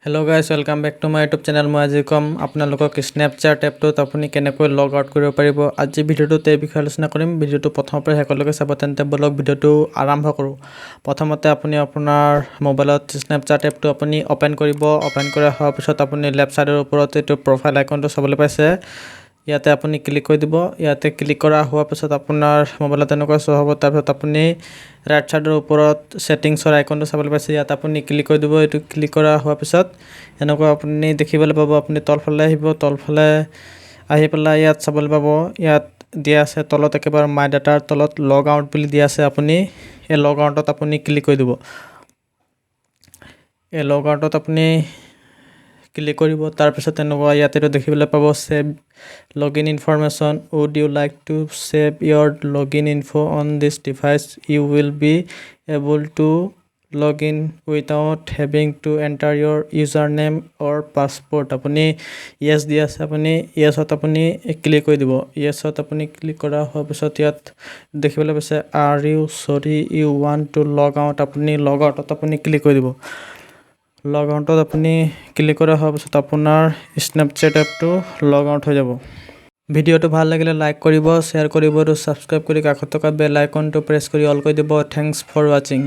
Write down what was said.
Hello guys, welcome back to my YouTube channel. মই আজি কম আপোনালোকক স্ন্যাপচ্যাট এপটোত আপুনি কেনেকৈ লগ আউট কৰিব পাৰিব। আজি ভিডিওটোত এই বিষয়ে আলোচনা কৰিম। ভিডিওটো প্ৰথমৰ পৰা শেষলৈকে চাব, তেন্তে বলক ভিডিওটো আৰম্ভ কৰোঁ। প্ৰথমতে আপুনি আপোনাৰ মোবাইলত স্ন্যাপচ্যাট এপটো আপুনি ওপেন কৰিব। ওপেন কৰা হোৱাৰ পিছত আপুনি লেফ্ট সাইডৰ ওপৰত এইটো প্ৰফাইল আইকনটো চাবলৈ পাইছে। ইয়াতে আপুনি ক্লিক কৰি দিব। ইয়াতে ক্লিক কৰা হোৱাৰ পিছত আপোনাৰ মোবাইলত এনেকুৱা শো হ'ব। তাৰপিছত আপুনি ৰাইট সাইডৰ ওপৰত সেটিংছৰ আইকনটো চাবলৈ পাইছে। ইয়াত আপুনি ক্লিক কৰি দিব। এইটো ক্লিক কৰা হোৱাৰ পিছত এনেকুৱা আপুনি দেখিবলৈ পাব। আপুনি তলফালে আহিব। তলফালে আহি পেলাই ইয়াত চাবলৈ পাব। ইয়াত দিয়া আছে তলত একেবাৰে মাই ডাটাৰ তলত লগ আউট বুলি দিয়া আছে। আপুনি এই লগ আউটত আপুনি ক্লিক কৰি দিব। এই লগ আউটত আপুনি ক্লিক কৰিব। তাৰপিছত এনেকুৱা ইয়াতে দেখিবলৈ পাব save login information. Would you like to save your login info on this device? You will be able to log in without having to enter your user name or password. আপুনি yes দি আছে। আপুনি য়েছত আপুনি click কৰি দিব। য়েছত আপুনি click কৰা হোৱাৰ পিছত ইয়াত দেখিবলৈ পাইছে are you sure you want to log out. আপুনি লগ আউটত আপুনি ক্লিক কৰি দিব। লগ আউটত আপুনি ক্লিক কৰা হোৱাৰ পিছত আপোনাৰ স্ন্যাপচ্যাট এপটো লগ আউট হৈ যাব। ভিডিওটো ভাল লাগিলে লাইক কৰিব, শ্বেয়াৰ কৰিব আৰু ছাবস্ক্ৰাইব কৰি কাষত থকা বেল আইকনটো প্ৰেছ কৰি অল কৰি দিব। থেংকছ ফৰ ৱাচিং।